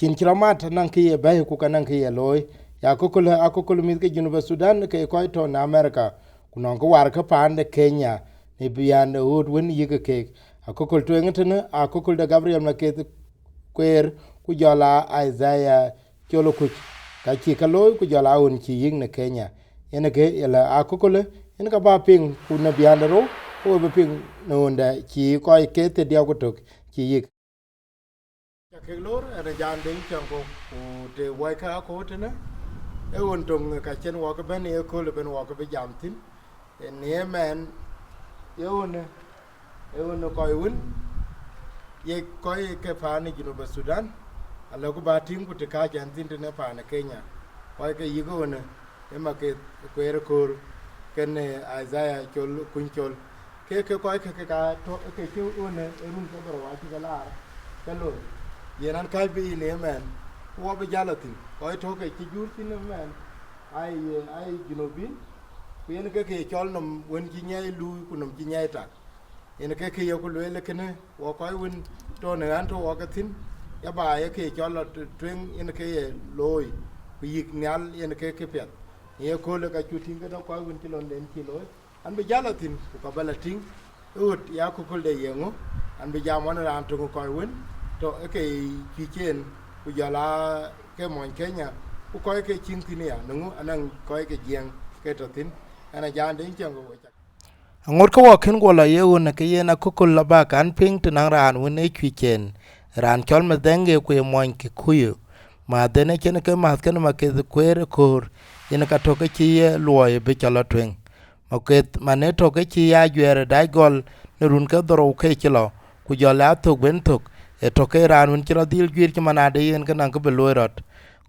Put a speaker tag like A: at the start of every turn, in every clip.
A: chin kilomat nan ki be ku kanan ki loy ya kokol mi ke Junuba Sudan ke ko to na America kunon ko war ka pande Kenya ne biyan wood win yiga ke akokol to ngene akokol da Gabriel Maketh Kuer ku jola Isaiah Chol Kuch ka chi ka loy ku jola un chi ying ne Kenya ene ke yala akokol ene ka ba ping ku na biyan ro ko be ping no nda chi ko ke te dia ko tok chi yik ke lor ene jan ding chang ko te wai ka ko te na e won tong ka chen wa ka ben e ko le ben wa ka be jam tin ne men e won ko yun ye ko ke pa ni Junuba Sudan ala ko ba tin ku te ka jan tin ne pa na Kenya ko ke yi go ne e ma ke Kuer Khor ken Isaiah Chol Chol ke ko ka to ke chu ne run ko bro wa ti la kalo yenan kai bi ne men wo be jalatin ko to ke ti jur tin men ai Junubin ku yen ke chol nom won ji nyai lu ku nom ji nyai ta yen ke yo ku le kene wo ko won to ne an to wo ka tin ya ba ye ke chol twen yen ke loy ku yik nyal yen ke pet ye ko le ka chu tin ke do ko won ti lon den ti loy an be jalatin ku ka balatin ut ya ku kul de yengo an be jamon ran to ko won to ke ki chen ku jala ke mon Kenya ku ko ke chin tin ya nu anan ko ke jeng ke to tin ana jan den chang go cha ngot ko wa ken go la ye won ke ye na ku kul la ba kan ping tin ran won e ki chen ran chol me denge ku mon ki kuyu ma de ne chen ke ma ken ma ke Kuer Khor yen ka to ke chi ye loye be chala twen Maketh mane to ke chi ya jwer dai gol ne run ka doro ke chilo ku jala to ben to e to ke ran un chilo dil gwir ki manade yen kan ko beloirot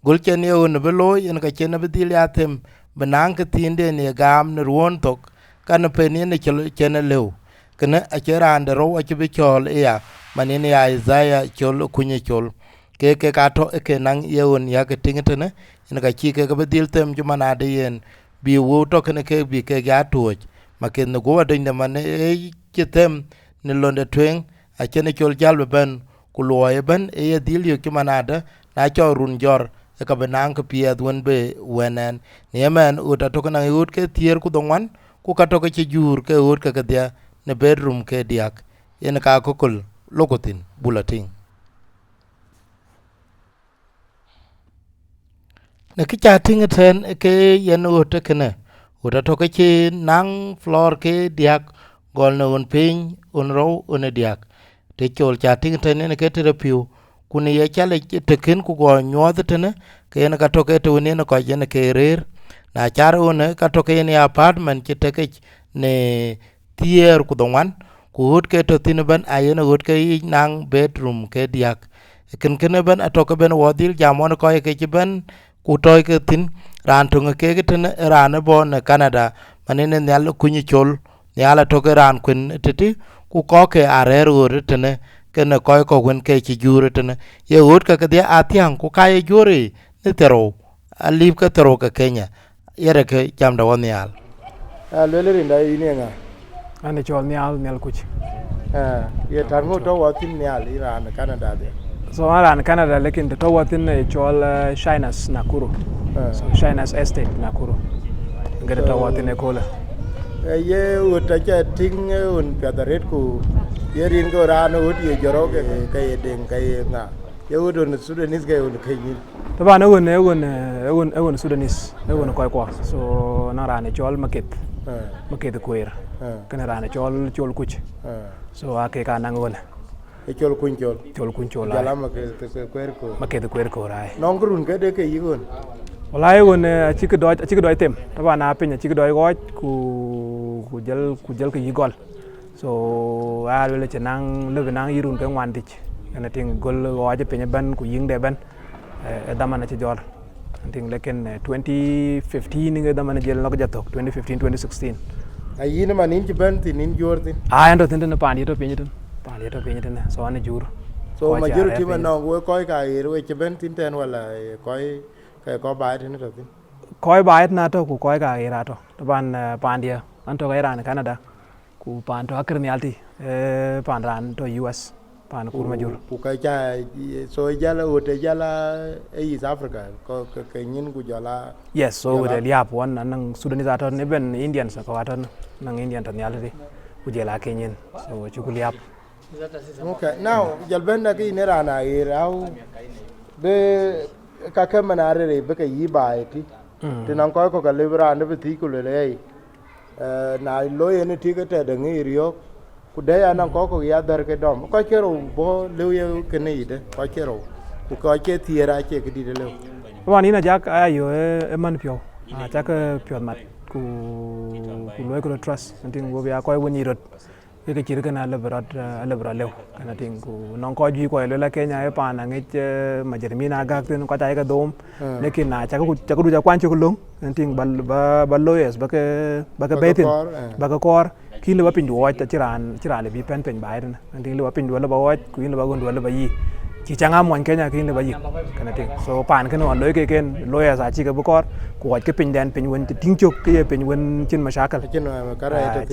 A: gol chen ye un beloy yen ka chen be dil ya tem benang ke tinde ne gam ne ruon to kan pe ne chilo chen lew kana a cheran de ro a chi be chol ya mane ne Isaiah Chol Chol ke ka to ke nang ye un ya ke tingete ne yen ka chi ke be dil tem ki manade yen bi wo to kene ke bi ke ga tuoj ma ken no go de man e kitem ne londe twen a chene chol jal ben ku loye ben e dil yo ki manada na cho run jor e ka benang ke pie dwen be wenen ne men u ta to kana ut ke tier ku dongwan ku ka to ke jur ke ut ke dia ne bedroom ke diak yen ka kokul lokotin bulatin ne ki cha ting ten ke yen o te kene o ta to ke chi nang floor ke diak gol no on pin on ro on diak te chol cha ting ten ne ke te piu kun ye chale te ken ku go nyod te ne ke ne ka to ke to ne ko yen ke rer na char on ka to ke ne apartment ke te ke ne tier ku dongwan ku hut ke to tin ban ayen hut ke nang bedroom ke diak ken ken ban atoke ben wodil jamon ko ke ben ku toy ke tin ran to ke ten ran bo ne Canada manene nyal kunyi chol nyala to ke ran kun titi ku ko ke arer ur tene ke ne ko wen ke chi jure tene ye ut ka ke dia atiang ku ka ye jure ne tero alip ka tero ka Kenya yere ke jam da won nyal le le rinda ine nga
B: ane chol nyal kuch
A: ye tar ngo to watin nyal iran Canada de
B: so aran Canada lekin to watin chol Shinas Nakuru so Shinas Estate Nakuru ngere to watin kola
A: ye uta cha ting un padaret ku ye rin go ran ut ye joro ke den ke nga ye udon Sudanese ke un ke yin
B: to ba egun Sudanese egun ko ko so na ran chol Maketh Kuer kana ran chol Kuch so ake ka nang wala
A: chol kunchol
B: ala
A: Maketh
B: Kuer ko rai
A: nong run ke de ke yigon
B: wala egun chik do tem to ba na penya chik do go ku jel ke yigol so a le chenang le nang yirun ke ngwandich ana ting gol waje penya ban ku ying de ban e damana ci jor ting leken 2015 nge damana jel nok jatok 2015 2016
A: ayin manin ci ban tin jortin
B: ando tin pan to pinyi so an jur
A: so majority man no we ko ka we ci ban tin ten wala ko ba tin to tin
B: ko ba na to ku ko ka ira to ban pandia an to ga ran Canada ku pan to akr ni alti pan ran to US pan kur majur
A: ku ka cha so jala wote jala East Africa ko ka nyin ku jala
B: yes so the liap one nang Sudanese aton even Indians ko aton nang Indian tan yalri ku jela kenyen so chu liap.
A: Okay, now jalbenda ki nerana irau be kakamanare be ka yiba ti tinan ko ka libra ne bi ku le na loye ne tigata da ngiriyo ku da ya nan ko ya dar ke dom ko kero bo lewe ke ne ide ko kero ku ko ke tiera ke di de le
B: wani na jak ayo e man pyo jak pyo mat ku loy ko trust anting go ya ko woni rot ke chir kana lebra lew kana ting ku non ko ji ko la Kenya e pa na ngi majermina ga tin ko ta ga dom lekin na jak du ja kwan chu long anting bal lawyers ba ke betin ba ka kor kin le ba pin duo ta chiran le bi pen bai na anting le ba pin duo le ba wa ku le ba gon duo le ba yi chỉ chẳng am muốn Kenya kin le ba yi kana ting so pan kan on loy ke ken lawyers a chi ka bu kor ku ke pin den pin won ting chuk ke pin won chin mashakal
A: chin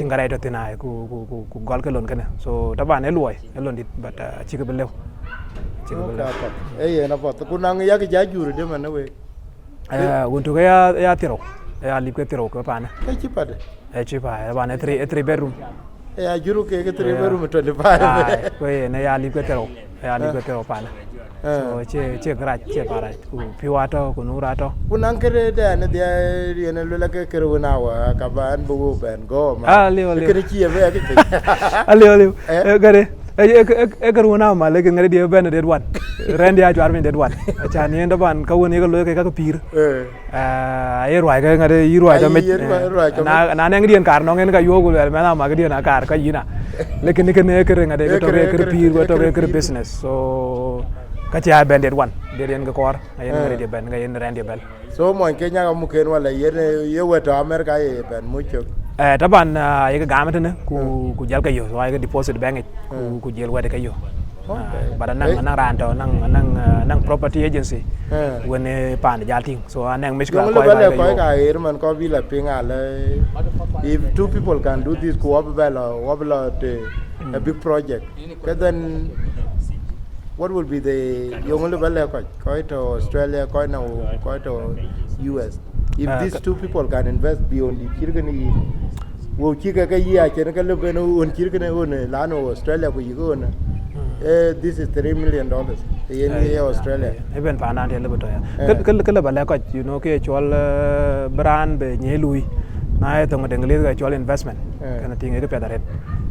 A: garai
B: to tinai ku gol ke lon kana so ta ban e loy e lon dit but chi ka belew chi ka belew
A: e na pot ku nang ya ke ja juru de man we
B: won to ya tiro ya lip ke tiro ko pan
A: e chi pade
B: e chi pa ban e 3 bedroom
A: ya juru ke 3 bedroom 25
B: ko ne ya lip ke tiro ya lip ke tiro pan so che garaj che para ku piwato ku nurato
A: kunang kere da ne dia ne lo la ke kere na wa ka ban bu ben go ma kere chi be ke
B: ali gare e garu na ma le ngare dia ben de wan rendi a jar ben de wan cha ni nda ban ka woni ga lo ke ka pir e roi ga ngare yi roi da me na ne ngien kar no ngen ga yo gu le na ma ga dia na kar ka yina lekin ne ne kere ngade ga to ke pir go to ke business so kachi a banded one den ga kor ayen ngare de ben ga yen rendi bel
A: so mo Kenya ga mu ken wala yen ye weto America ye ben mu chok
B: taban ye ga gamata ne ku jal ga yo so ay ga deposit bank ku jel wede ga yo bara nang ranto nang property agency when pan jal ting so nang mish ga
A: ko ga yer man ko bi la pinga le if two people can do this ko wabla a big project then what will be the young level quite to Australia quite to US if these two people can invest beyond the kirgani wo chika ka ya chen ka lebe no on kirgani on lano Australia ko yigo na this is $3 million in Australia
B: even pa na de lebe to ya ka lebe la ko you know ke chol brand be nyelui na to ngadengli ga chol investment kana tinga ke pedaret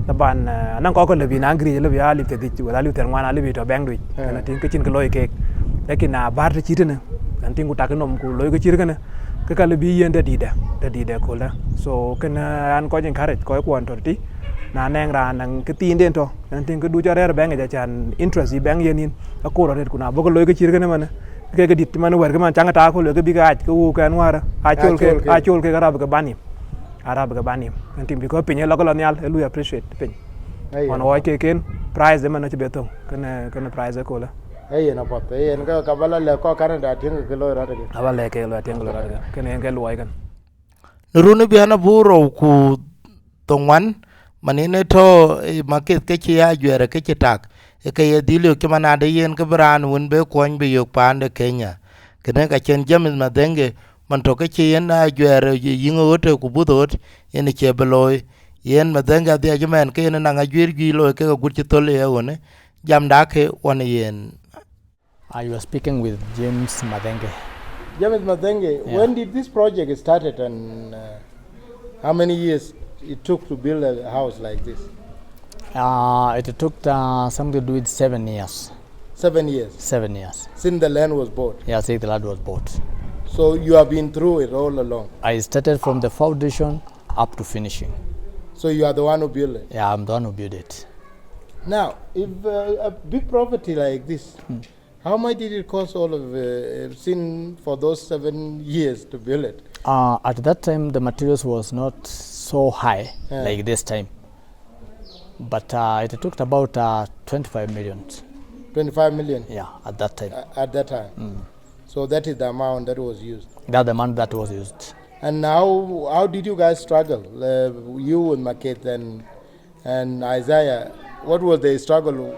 B: taban nang ko lebi na ngri lebi ya lipte di wala lipte ngwana lebi to bank dui kana tin ke chin ko loy ke lekin na bar ti chitene kan tin ku tak nom ku loy ke chir kana ke ka lebi yen da dida ko la so kana an ko jin kharet ko ko antor ti na neng ra nang ke tin den to kan tin ke du ja re bank ja chan interest i bank yenin ko ro ret ku na bo ko loy ke chir kana man ke dit man wer ke man changa ta ko lo ke bi ga ko kan wara a chol ke garab ke bani Arab ga bani antim biko pinye la colonial elu appreciate pin on wa ke ken prize man na beto kana prize ko la
A: na pot en ga ka bala le ko Canada ting ke lo ra de
B: abale ke lo ting lo ra de ken en ke lo ai kan
A: nurunu bi ana buro ku tongwan manine to Maketh ke chi ya jwere ke chi tak e ke ye dilio ke mana de yen ke bran won be kon be yok pande Kenya kene ka chen James Madenge man to ke chi yen na jwere yingo wote ku budot yen che beloy yen Madenge dia jemen ke yen na ngajwir gi lo ke gut chi tole e one jam da ke one yen
C: you are speaking with James Madenge.
A: James Madenge, when did this project started and how many years it took to build a house like this?
C: It took something to do with 7 years.
A: 7 years?
C: 7 years.
A: Since the land was bought?
C: Yeah, since the land was bought.
A: So you have been through it all along?
C: I started from the foundation up to finishing.
A: So you are the one who built it?
C: Yeah, I'm the one who built it.
A: Now, if a big property like this, how much did it cost all of for those 7 years to build it?
C: At that time, the materials was not so high like this time. But it took about 25 million.
A: 25 million?
C: Yeah, at that time.
A: At that time? So that is the amount that was used?
C: That's the amount that was used.
A: And how did you guys struggle? You and Maketh and Isaiah, what was the struggle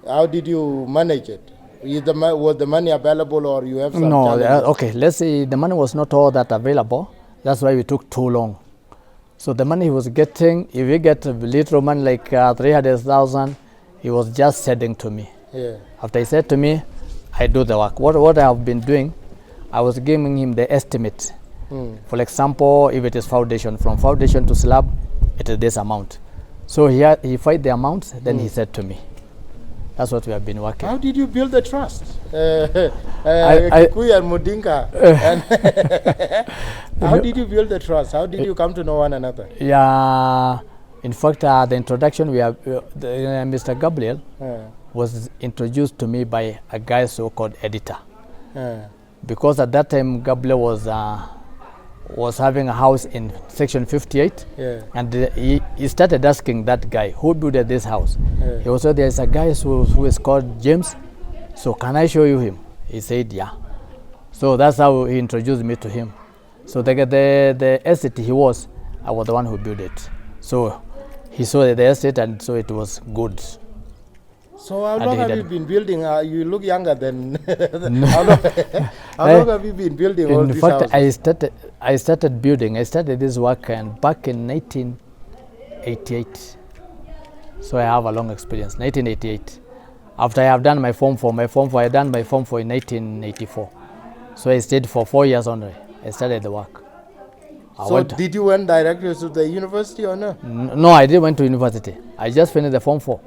A: How did you manage it? Was the money available, or you have some
C: No,
A: challenges?
C: okay, let's say the money was not all that available. That's why we took too long. So the money he was getting, if we get a little money like 300,000, he was just sending to me.
A: Yeah.
C: After he said to me, I do the work. What I have been doing, I was giving him the estimate. For example, if it is foundation, from foundation to slab, it is this amount. So he find the amount, then he said to me. That's what we have been working.
A: How did you build the trust? Kuer and Mudinka. How did you build the trust? How did you come to know one another?
C: Yeah, in fact, the introduction we have, Mr. Gabriel was introduced to me by a guy so-called editor. Because at that time, Gabriel was having a house in section 58, and he started asking that guy who built this house. He also, there's a guy who is called James, so can I show you him? He said yeah. So that's how he introduced me to him. So the estate I was the one who built it. So he saw the estate, and so it was good.
A: So how long have you been building? You look younger than how long have you been building all these houses?
C: In fact, I started building. I started this work back in 1988. So I have a long experience. 1988. After I have done my form 4, I done my form 4 in 1984. So I stayed for 4 years only. I started the work.
A: So did you went directly to the university or no?
C: No, I didn't went to university. I just finished the form 4.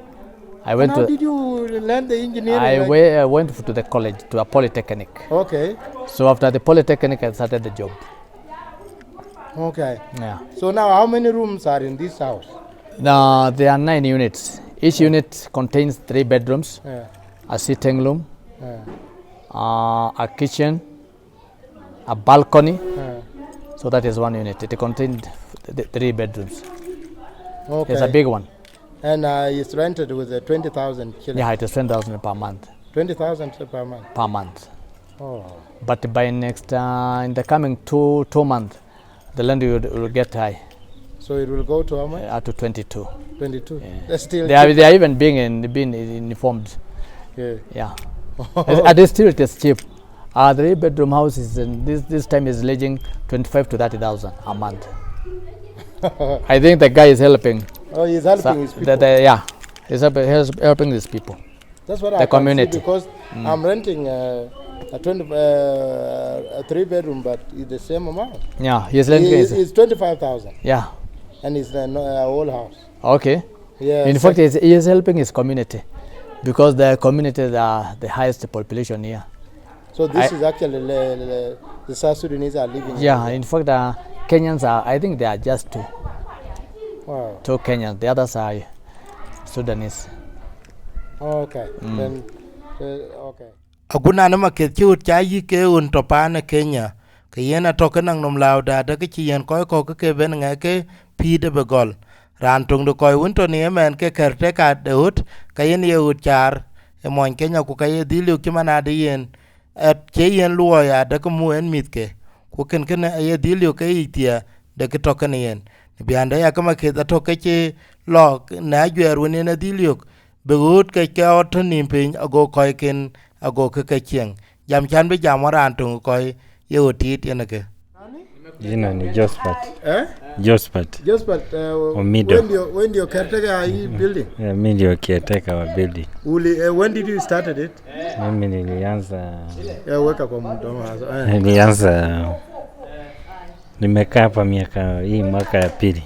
C: I went
A: how did you learn the engineering?
C: I went to the college, to a polytechnic.
A: Okay.
C: So after the polytechnic, I started the job.
A: Okay.
C: Yeah.
A: So now how many rooms are in this house?
C: Now there are 9 units. Each unit contains 3 bedrooms, a sitting room, a kitchen, a balcony. So that is 1 unit. It contained 3 bedrooms.
A: Okay.
C: It's a big one.
A: And it's rented with 20,000 shillings.
C: Yeah, it is 10,000 per month.
A: 20,000 per month.
C: Per month.
A: Oh.
C: But by next in the coming two months, the land will get high.
A: So it will go to how much?
C: To 22.
A: 22.
C: Yeah.
A: That's still.
C: They are even being informed.
A: Yeah.
C: Yeah. At this still it is cheap. The 3-bedroom house is this time is ranging 25 to 30,000 a month. I think the guy is helping.
A: Oh, he's helping his people.
C: He's helping these people.
A: That's what
C: the
A: I
C: community.
A: Can see because I'm renting a 3-bedroom, but it's the same amount.
C: Yeah, he's renting.
A: It's 25,000.
C: Yeah.
A: And it's a whole house.
C: Okay.
A: Yeah.
C: In fact, he is helping his community because the community are the highest population here.
A: So this is actually the South Sudanese are living.
C: Yeah. In fact, Kenyans are. I think they are just 2.
A: Wow.
C: 2 Kenyans. The others are Sudanese.
A: Okay. Then okay.
D: Aguna na Maketh chut cha yi ke un topa na Kenya ke yena to kanang nom lao da da ke chien ko ke ben nga ke pi de begol ran tung do ko un to ni men ke kerte ka de ut ka yen ye ut char e mon Kenya ku ka ye dilu ki mana de yen et che yen luo ya da ko mu en mit ke ku ken ye dilu ke itia de ke to kan yen bi anda ya ka Maketh to ke che lo na jwer woni na dilu begut ke ot ni pin ago ko ken ago ke chieng jam chan be jam ran tung ko ye otit yen ke
E: jina ni Josephat
A: Josephat
E: when
A: your caretaker are you building
E: mimi ndio caretaker wa building
A: when did you started it
E: mimi nilianza
A: weka kwa mdomo
E: nilianza nimekaa hapa mwaka ya pili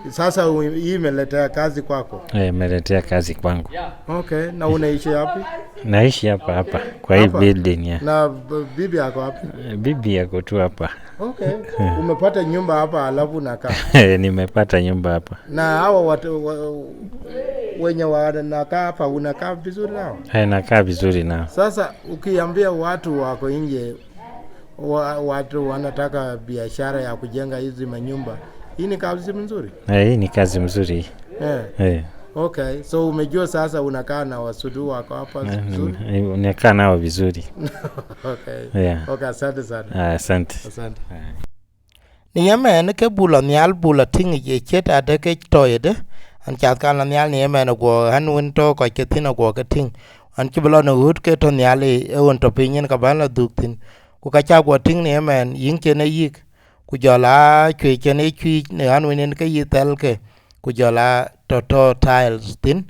A: Sasa hii imeletea kazi kwako?
E: Imeletea kazi kwangu.
A: Okay, na unaishi wapi?
E: Naishi hapa kwa hii building ya.
A: Na bibi yako wapi?
E: Bibi yako tu hapa.
A: Okay. Umepata nyumba hapa alafu unakaa?
E: Nimepata nyumba hapa.
A: Na hawa watu wenye wanakaa hapa unakaa vizuri nao?
E: Nakaa vizuri nao.
A: Sasa ukiambia watu wako nje watu wanataka biashara ya kujenga hizi manyumba, hii ni kazi mzuri?
E: Hii ni kazi mzuri.
A: Okay, so umejua sasa unakaa na wasudu wako hapa vizuri?
E: Unakaa nao vizuri.
A: Okay. Okay, asante sana.
E: Asante.
D: ni yemen ke bulo nyal bulo tingi je chet ade ke toyede an chat kan lan yal ni men go han won to ko ke tin go ke ting an ki blo no hut ke to nyal e won to pin ka ban la duk tin ku ka cha go ting ni men yin ke ne yik ku jola chwe ke ne chwi ne an won ke yi tel ke ku jola to tiles tin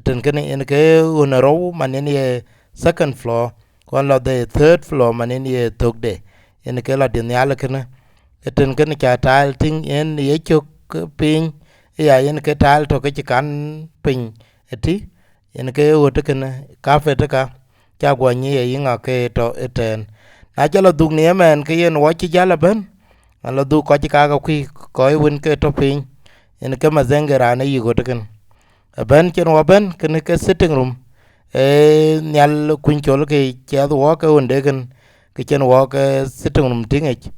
D: ten ke ne en ke won ro man ne second floor kon la the third floor man ne tok de en ke la din yal ke ne ten ke ne cha tile ting en ye chuk pin ya yen ke tal to ke kan pin eti yen ke wo te ken ka fe te ka cha gwa ni ye nga ke to eten na cha lo dug ni men ke yen wo chi jala ben lo du ko chi ka ga ku ko win ke to pin yen ke ma zengera na yi go te ken ben chen wo ben ken ke sitting room nyal kun chol ke cha wo ke wonde ken ke chen wo ke sitting room tingech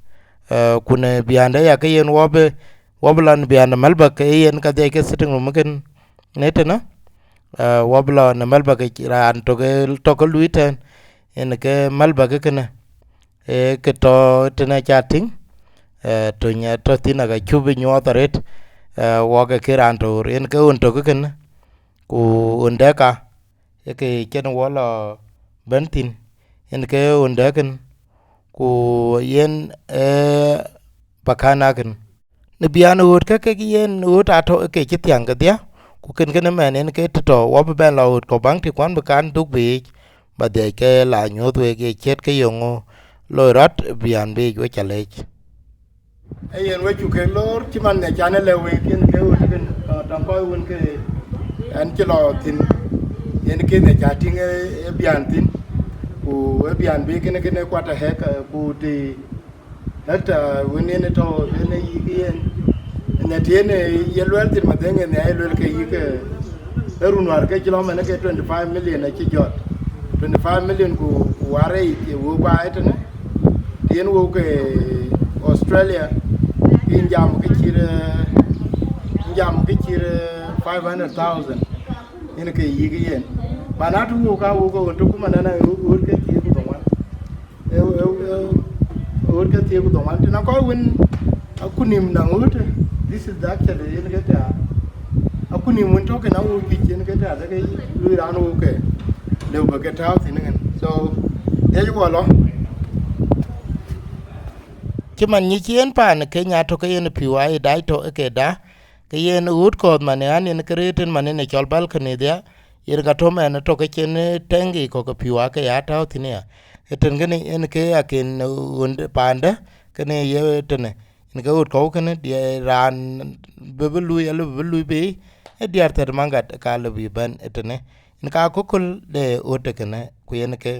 D: kuna bianda ya ke yen wo be wablan bianda malba ke yen ka de ke sitting room ken netena wabla na malba ke ran to ko luiten en ke malba ke kana ke to tena chatting to nya to tina ga chubi nyo taret wa ke ran to en ke un to ke ken ku unda ka ke ken wala bentin en ke unda ken ku yen pakana ken ne bian hot ka ke yen hot ato ke chi tiang ka dia ku ken ken men en ke to wa ba la hot ko bang ti kwan ba kan duk bi ba de ke la nyu we ke chet ke yongo lo rat bian bi we chale
A: yen we chu ke lor chi man ne chane le we ken ke hot ken tam ko won ke an chi lo tin yen ke ne cha ting e bian tin ku e bian bi ken kwata he ka ku ti hata woni ne to ne yen ne tiene yelwel tin madenge ne yelwel ke yike erunwar ke kilo mene ke 25 million ke jot 25 million ku ware ke wo ba etene tien wo ke Australia in jam ke chire 500,000 in ke yike yen banatu wo ka wo ko to kuma na wo ke ti ku dongwan wo ke ti ku dongwan na ko win akunim na ngote. This is actually in get akuni mun to kana wo ki chen get da ke lu ran wo ke le ba get out in so ye ju lo
D: chi man ni chen pan ke nya to ke yen pi wa dai to ke da ke yen ut ko man an en kreten man ne chol bal ke dia yer ga to man to ke chen tengi ko ke pi wa ke ya ta tin ya eten gene en ke aken und panda ke ne ye tene in ga ut ko ken die ran bebelu ya bebelu be diar ter mangat ka le bi ban etene in ka kokol de ut ken ku yen ke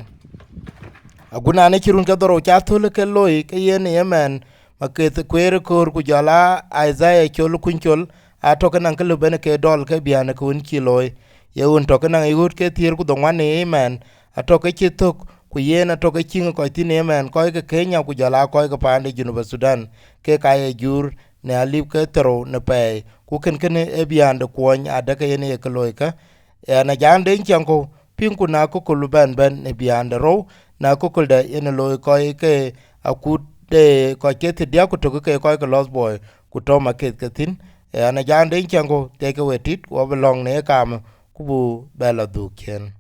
D: aguna ne kirun ka doro cha thul ke loy ke yen yemen Maketh Kuer Khor ku jala Isaiah Chol kun chol a to kan ke ben ke dol ke bian ku un ki loy ye un to kan yut ke tier ku dongwan ne men a to ke chitok ku yen a to ke chin ko tin yemen ko ke Kenya ku jala ko ke pande junu Sudan ke ka ye jur ne alip ke tro ne pe ku ken ken e bian de kwon a de ke yen ye ke loy ka na jan de chanko pinku na ko lu ben ben ne bian de ro na ko ko de yen loy ko ke akut de ko ke ti dia ku to ke ko lost boy ku to Maketh ke tin na jan de chango te ke wetit wo belong ne kam ku bu bela du ken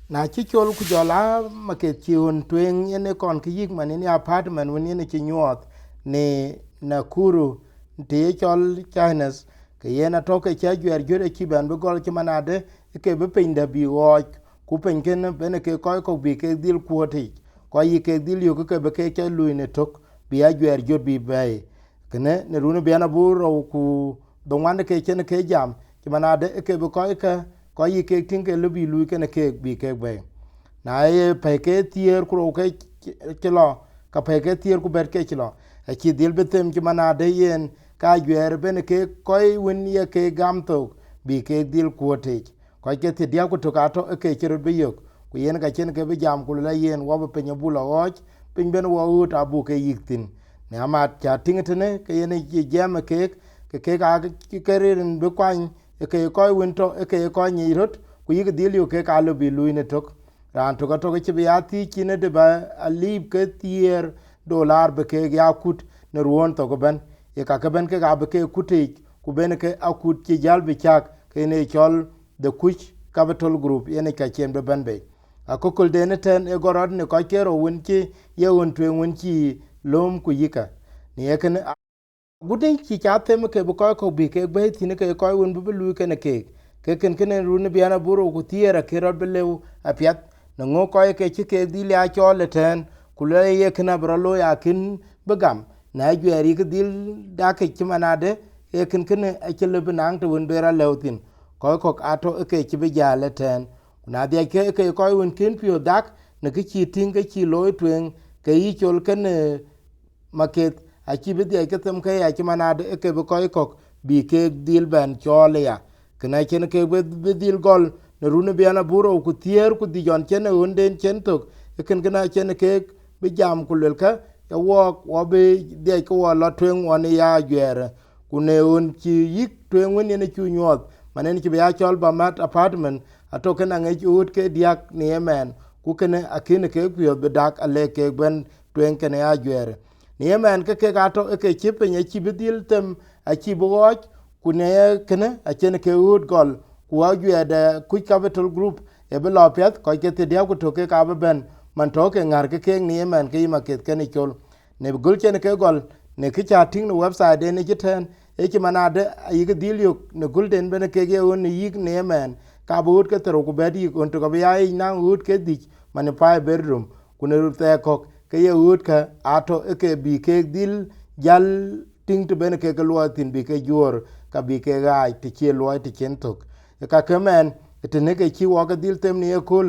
A: na chi chol ku jola Maketh chiun twen ene kon ki yik man ni apartment woni ne chi nyot ne Nakuru te chol Chines ke yena to ke cha gwer jore chi ban be gol chi manade ke be pin da bi wo ku pen ken bene ke ko bi ke dil kwoti ko yi ke dil yo ke be ke cha lu ne tok bi a gwer jor bi bay kene ne runu bi ana bu ro ku do wan ke chen ke jam chi manade ke be ko yi ke tin ke lu bi lu ke ne ke bi ke bay na ye pe ke tier ku ke kilo ka pe ke tier ku ber ke kilo a chi dil betem chi manade yen ka gwer ben ke koy win ye ke gam to bi ke dil kwoti ko ke ti dia ku to ka to ke chiro bi yok ku yen ka chen ke bi jam ku la yen wo be penye bula och pin ben wo ut abu ke yiktin ne amat cha tingetene ke yen ji jam ke ga ke rin be kwan ke ko winto ke ko ni rot ku yig dil yu ke ka lo bi luine tok ran to to ke bi ati kine de ba alib ke tier dollar be ke ya kut ne ruon to go ben ye ka ke ben ke ga be ke kuti ku ben ke akut ki jal bi chak ke ne chol the Cush Capital Group yene ka chen be ben be akokol de ne ten e gorod ne ko kero won ki ye won twen won ki lom ku yika ni ye ken guden ki cha tem ke ko bi ke be tin ke ko won bu lu ke ne ke ken ru ne biana buro ku tiera ke rod be lew apiat no ngo ko ke ki ke dil ya chole ten ku le ye ken bro lo ya kin begam na jweri ke dil da ke ti manade e ken a ke le benang to won be ra lewtin ko ato ke ki be jale ten na de ke ko won kin pio dak ne ke chi tin ke chi lo twen ke yi chol ken Maketh a chi be de ke tem ke ya chi manade ke be ko bi ke dil ben chole ya kana chen ke be dil gol ne rune biana buro ku tier ku di jon chen won den chen tok ken kana chen ke be jam ku lel ka ya wo be de ko wa la twen won ya gere ku ne won chi yik twen won ne chu nyot manen ki be ya chol ba mat apartment atoke na nge ut ke diak ni emen ku kene akine ke pio be dak ale ke ben twen kene ya gere ni emen ke gato ke chipe nye chibidil tem a chiboch ku ne kene a chen ke ut gol ku a gere Kuch Capital Group e be lopiat ko ke te dia ku to ke ka be ben man to ke ngar ke ni emen ke Maketh ke ni chol ne gul chen ke gol ne ki cha ting no website ne jiten e ki manade yig dilio ne gulden bene ke ge on yig ne men ka bot ke tro ku bedi on to ga ya na ut ke dik man pa bedroom ku ne te ko ke ye ut ka ato ke bi ke dil jal ting to bene ke lo tin bi ke jor ka bi ke ga ti che lo ti chen tok ka ke men te ne ke chi wo ga dil tem ne ko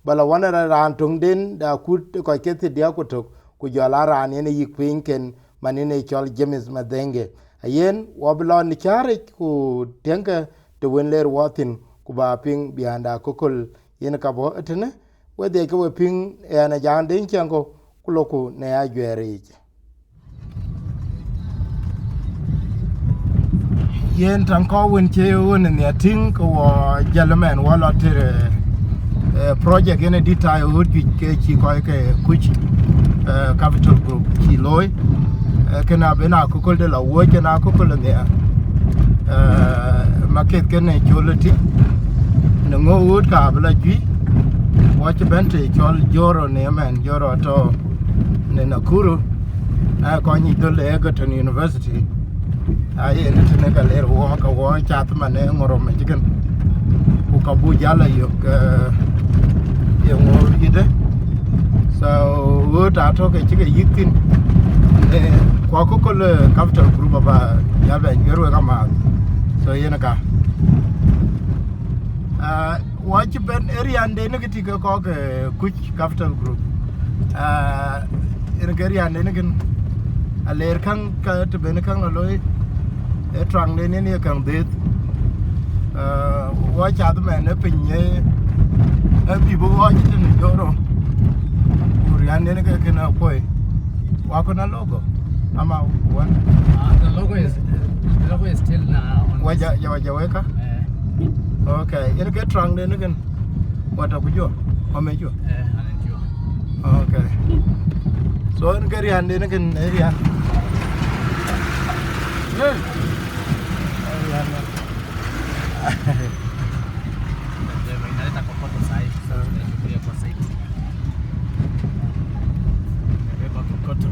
A: bala wana ran tung den da kut ko ke ti dia ku tok ku jala ran ne yik pin ken manine chol James Madenge ayen wabla ni chare ku tenga to wenler watin ku ba ping bianda kokol yen ka bo etene wede ko ping ena jande chango kuloku ne agwere yen tan ko wen che won ne tin ko jalamen wala tere project ene dita yo ke chi ko ke Kuch Capital Group chi loy kena bena kokol de la wo kena kokol ne Maketh kene cholati no ngot ka bla ji watch bente chol joro ne men joro to ne Nakuru a ko ni to le Egerton University a ye ne tene ka le wo ka wo chat mane ngoro me jigen ku ka bu jala yo ye ngoro ide so wo ta to ke chike yikin kwa kokol Capital Group ba ya ben yero ka ma so yena ka watch ben area ande ne kiti ko ke Kuch Capital Group in area ande ne gen aler kan ka to ben kan loy e trang ne ne kan de watch ad men ne pinye bi bo watch ne joro urian ne ke na koi wa ko na logo ama one
C: The logo is still on.
A: weka okay yen ke trang de ne gen wata ku jo o me jo okay so en ke rian de ne gen area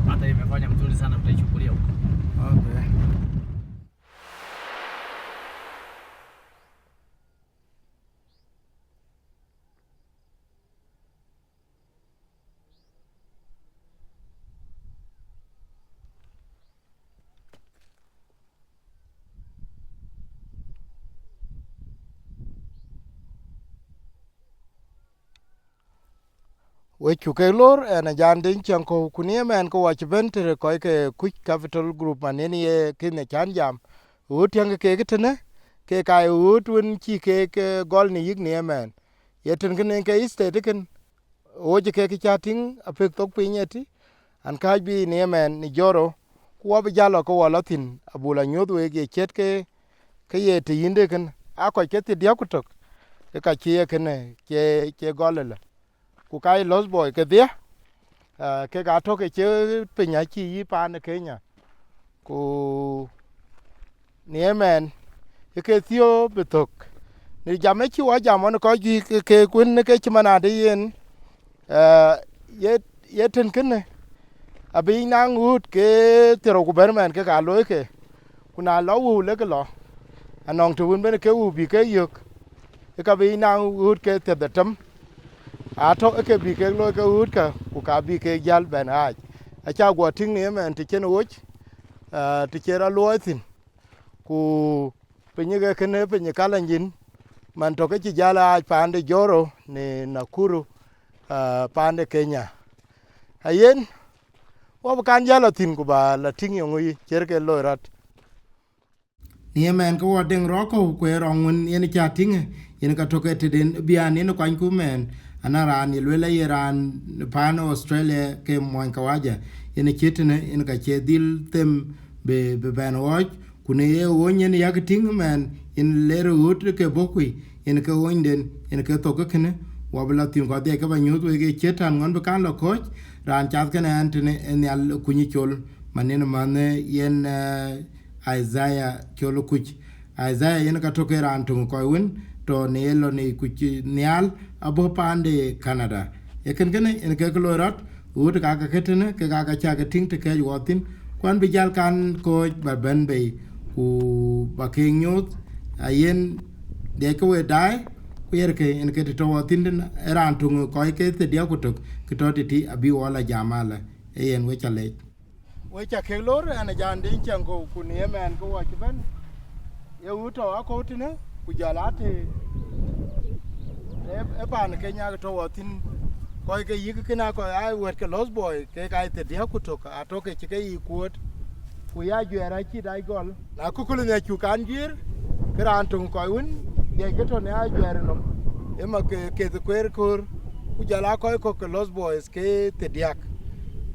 C: Hata imefanya mzuri sana, mtaichukulia huko.
A: okay we chuke lor ena jandin chanko kunie men ko wach bentere ko ke Kuch Capital Group maneni ye kine chan jam ut yang ke gitene ke kai ut won chi ke gol ni yig ne men ye tin ken ke estate ken o je ke cha ting a pek tok pinyeti an ka bi ne men ni joro ko ba jalo ko wala tin abula nyodo ge chet ke ye te yinde kan a ko ke te dia kutok ka ke ke golala ku kai los boy ke dia ke ga to ke che pinya chi yi pa na Kenya ku ne men ke thio betok ni jame chi wa jamon ko ji ke kun ke chimana de yen ye ten kene abi nang ut ke tero ku berman ke ga loy ke kuna lo wu le ke lo anong tu ben ke u bi ke yok ka bi nang ut ke te de tam a to ke bi ke lo ke ut ka ku ka bi ke jal ben a cha go ting ne men ti chen uch ti chera lo tin ku pinye ke kene pinye kalanjin man to ke chi jala pande joro ne Nakuru pande Kenya ayen wo kan jala tin ku ba la ting yo ngi cherke lorat ni men ko den roko ku rongun yen cha ting yen ka to ke den bian yen kwan ku men anara ni lele iran pan Australia ke mon ka waja yen chetne yen ka che dil tem be ben woj ku ne ye wonyen yak ting men yen lere ut ke bokui yen ka wonden yen ka to ke ne wabla tin ko de ka ba nyut we ge chetan ngon be kan lo ko ran chat ke ne antene en yal kunyi chol manen mane yen Isaiah cholo Kuch Isaiah yen ka to ke ran tung ko win to ne lo ni kuch nyal abo pande Canada ye ken en ke lo rat ut ka ka ketene ke ka cha ke ting te ke wotin kwan bi jal kan ko ba ben be ku ba ke nyut ayen de ko we dai yer ke en ke to wotin ran tung ko ke te dia kutok ke to ti abi wala jamala yen we chale we cha ke lor ana jan din chan ko ku ne men ko wa ben ye uto ko tine ku jalate e pan ke nya to wotin ko ke yi ke na ko ai wet ke los boy ke ka te dia kutok a to ke ke yi kuot ku ya jera chi dai gol na ku ku ne chu kan gir kran tung ko un de ke to ne a jera no e ma ke de Kuer Khor ku jala ko ke los boys ke te diak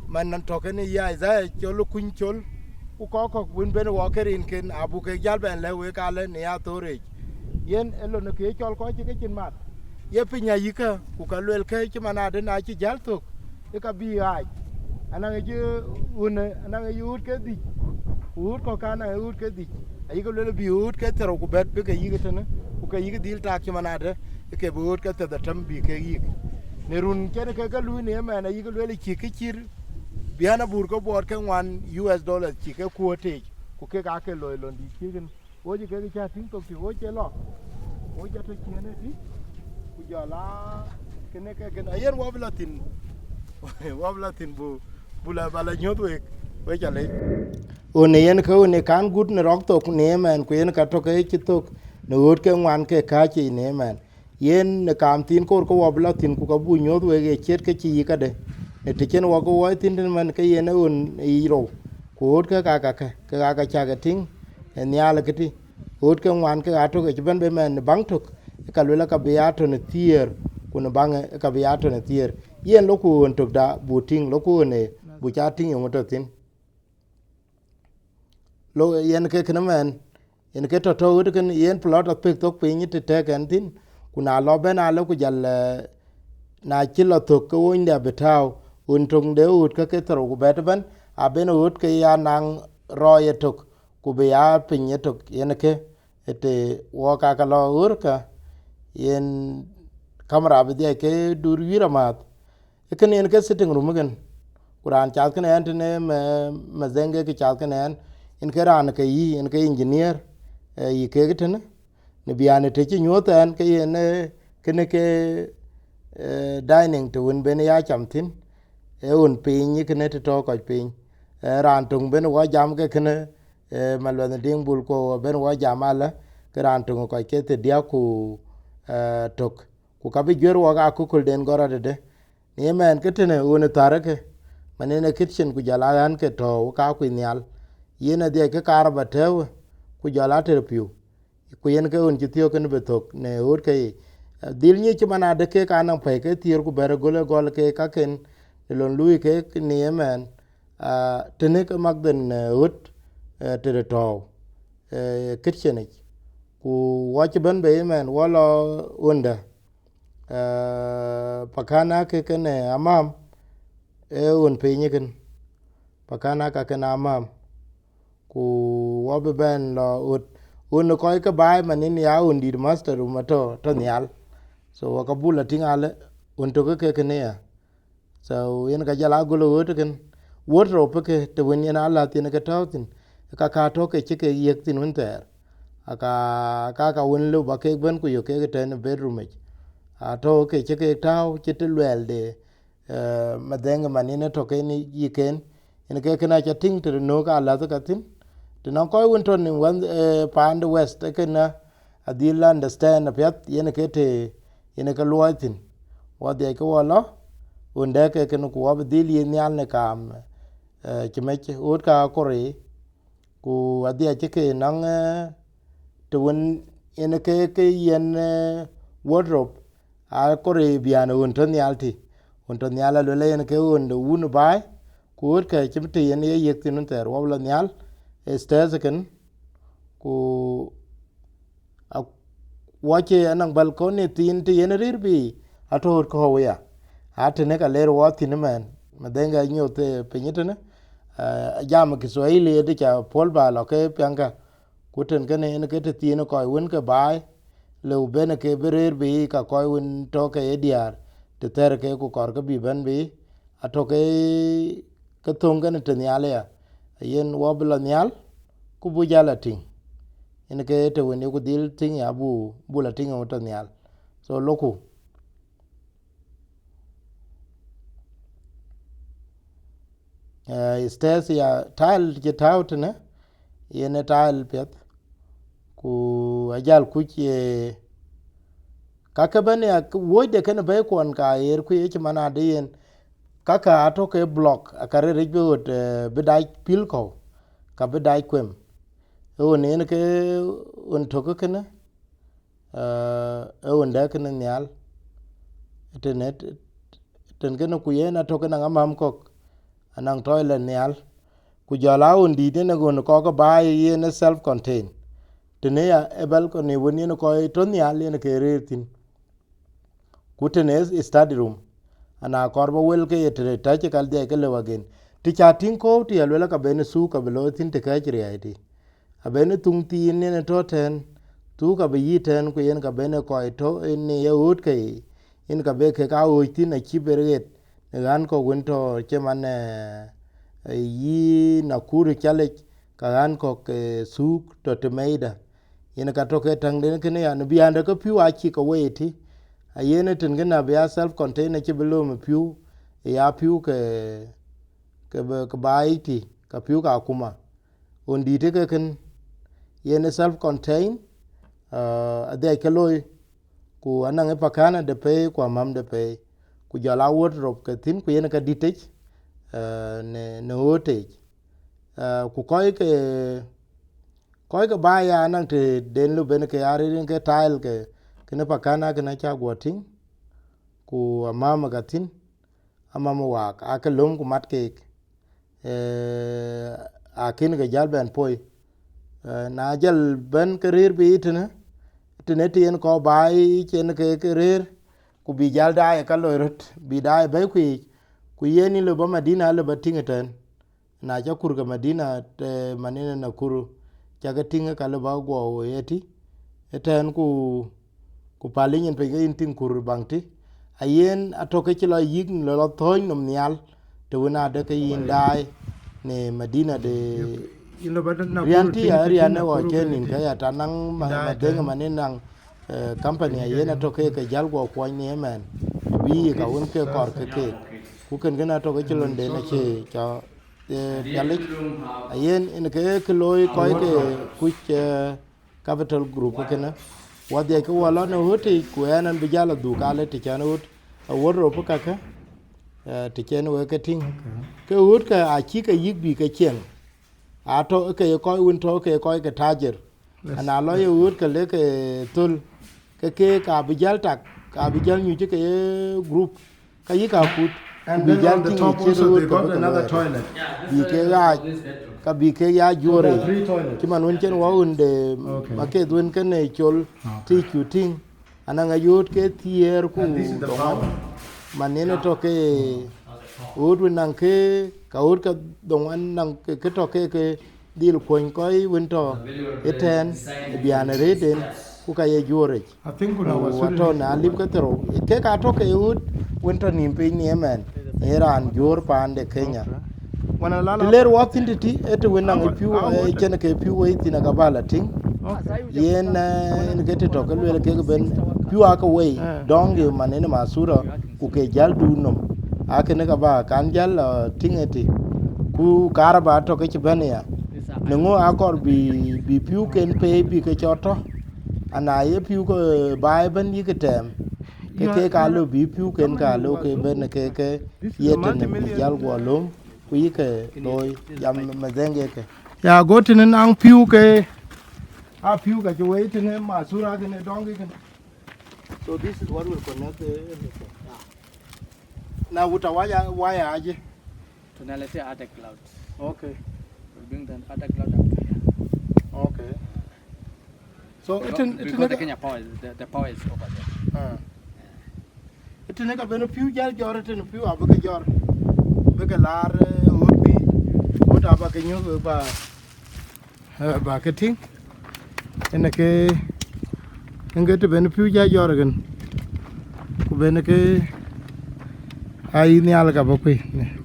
A: man nan to ke ne ya za cholo kun chol ku ko win ben wo ke rin ken abu ke jal ben le we ka le ne ya to re yen elo ne ke chol ko chi ke chin mat ye pinya yika ku ka lel ke chi mana de na chi jal to e ka bi ai ana ge un ana ge ut ke di ut ko kana ut ke di ai ko le bi ut ke tero ku bet be ke yi ke ne ku ke yi dil ta chi mana de ke bu ut ke te da tam bi ke yi ne run ke ke lu ne ma na yi ko le chi ke chir biana bur ko bor ke $1 chi ke ku te ku ke ka ke lo lo di chi gen o ji ke cha tin to ti o che lo o ja to chi ne ti ku ja la ke ne ke ayer wabla tin bu la bala nyot we cha le o ne yen ko ne kan gut ne rok to ne men ku yen ka to ke chi to ne ot ke wan ke ka chi ne men yen ne kam tin ko wabla tin ku ka bu nyot we ge chet ke chi ka de ne te chen wa ko wa tin man ke yen un i ro ku ot ke ka cha ke ting en ya le ke ti ot ke wan ke ato ke ben be men bang tok ka le ka be ato ne tier ku ne bang ka be ato ne tier yen lo ku on tok da bu ting lo ku ne bu cha ting yo to tin lo yen ke ken men yen ke to ken yen plot of pick tok pin te te ken tin ku na lo ben a lo ku jal na chi lo tok ko nda betaw un tung de ut ka ke tro ku bet ben a ben ut ke ya nang ro ye tok ku be ya pin ye tok yen ke ete wo ka lo ur ka yen kamera be de ke dur wira mat ken yen ke sitting room gen kuran chat ken ent ne me zenge ke chat ken en ke ran ke yi en ke engineer yi ke geten ne biane te chi nyoten ke yen ke dining to win ben ya chamtin un pin ni ken te to ko pin ran tung ben wa jam ke ken malwan ding bul ko ben wa jamala ke ran tung ko ke te dia ku tok ku ka bi gwer wa ga ku kul den gora de ni men ke tene un tare ke manene kitchen ku jala yan ke to ka ku nyal yena de ke kar ba te ku jala te piu ku yen ke un jitio ken betok ne ur ke dil ni ci mana de ke kanang pe ke tier ku bere gole gol ke ka ken lon lui ke ni yemen tene ke magden hut te de to kitchen ku watch ban be yemen wala onda pakana ke kene amam un pe ni ken pakana ka ken amam ku wabe ben lo ut un ko ke bai manin ya un di master to nyal so ka bula tingale un to ke ke ne ya so yen ka jala gulo ut ken wotro pe ke te wen yen ala tin ke tautin ka to ke ke yek tin un ter ka un lu ba ke ben ku yo ke te ne bedroom a to ke ke tau ke te wel de madeng manine to ke ni yiken en ke na cha ting te no ka la ka tin to non ko won to ni wan pand west ke na adil understand apet yen ke te yen ke luatin wa de ke wala unde ke no ko ab dil yen yal ne kam ke me ke ut ka kore ku adia ke nan to won yen ke yen wardrobe a kore biana won to nyalti won to nyala le yen ke won de un bai ku ut ke chimte yen ye yetin ter wala nyal estazaken ku a wache anang balkoni tin ti yen rirbi ato ko ya atene ka ler wa tin men madenga nyote penyetene jam Kiswahili de cha polba lo ke pyanga kuten kene en ke te tin ko won ke bai le bene ke berer bi ka ko won to ke ediar te ter ke ku kor ke bi ben bi ato ke tonga te nyale ya yen wobla nyal ku bu jala ting en ke te woni ku dil ting ya bu la ting o to nyal so loku stes ya tal je taut ne yen tal pet ku ajal ku ke kaka bane wo de kan bai kon ka yer ku ye mana de yen kaka ato ke block akare rejot bidai pilko ka bidai kwem won en ke on to ko kana won da kana nyal internet ten gena ku yena to kana ngamam ko anang toilet nyal ku jala on di ne gon ko ko ba yen self contain tene ya ebal ko ne woni ne ko to nyal ne ke retin ku tene study room ana korbo wel ke yetre ta ke kal de ke le wagen ti chatin ko ti alwela ka bene su ka belo tin te ka jri ai abene tung ti ne to ten tu ka be yiten ku yen ka bene ko to en ye ut ke in ka be ke ka o ti na chi beret gan ko gun to che man yi na kuru chale ka gan ko ke su to te meida yen ka to ke tang de ke ne ya bi ande ko pi wa chi ko we ti a yen ten gena be self container che belo me pi ya pi ke ba iti ka pi ka kuma on di te ke ken yen self contain ade ke loy ku anang pakana de pe ku mam de pe ku jala wardrobe ke tin ku yen ka ditech ne hote ku koy ke ba ya nang te den lu ben ke ari ke tile ke ne pakana ke na cha gotin ku amama ga tin amama wa ka lom ku mat ke akin ga jal ben poi na jal ben career bi itena teneti en ko bai chen ke rer ku bi jal da ka lorot bi da be ku yeni lo ba madina lo batingeten na ja kur ga madina te manina na kuru ja ga tinga ka lo ba go yeti eten ku palingen pe ga tin kur bangti ayen atoke chilo yign lo thon nom nyal te wona de ke yin dai ne madina de rianti ariane wo chenin ka ya tanang ma denga maninang company ayena to ke jalgo ko ni men bi ka won ke kor ke ku ken gana to ke chulon de na che cha dalik ayen in ke loy ko ke Cuch Capital Group ke na wade ke wala no hoti ku enan bi jala du kale ti chan hot woro po ka ti chen we ke ting ke hot ka a chi ke yig bi ke chen ato ke ko won to ke ko ke tajer ana lo ye hot ke le ke tul ke ka bijal tak ka bijal nyu ke group ka yi ka put
D: And
A: bi
D: then
A: jal
D: on the
A: tingi
D: top
A: che
D: also
A: ro
D: they
A: ka
D: got
A: ba
D: another
A: ka
D: toilet.
A: bi ke ga ka bi ke ya jore
D: there are 3 toilets.
A: ti man won chen wa un de
D: Okay.
A: ma ke dun ke ne chol ti chu ting ana nga yot ke tier ku
D: And this is the power.
A: man ne to ke od won nang ke ka od ka dong an nang ke to ke dil kon koi won to eten bi ana reden ku ka ye jore
D: I think when I was
A: wato na lip ka tero ke ka to ke ud winter nim pe ni men Iran jor pande Kenya
D: when I
A: ler watin ti et wena ngi piu chen ke piu we tina ka bala ting yen en ke to ke le ke ben piu aka we dong ye manene masura ku ke jal du nom ake ne ka ba kan jal tingeti ku karaba to ke ben ya nengo akor bi piu ken pe bi ke choto ana ye piu ko bai ben yi ke tem ke ka lo bi piu ken ka lo ke ben ke yeten bi jal go lom ku yi ke loy yam mazenge ke ya go tin ang piu ke a piu ka je wait ne masura ke ne dongi ke so this is what will connect everything na wuta waya aje
C: Tunaletea other clouds.
A: okay
C: We'll bring the other cloud up to here.
A: okay so
C: Because the Kenya power, the power is over there.
A: itene ka beno piu jal jore tene piu abaga jor bega lar urbi ota ba ke nyogo ba ke ting ene ke ngete beno piu jal jore gen ku beno ke ai ni ala ka ba ku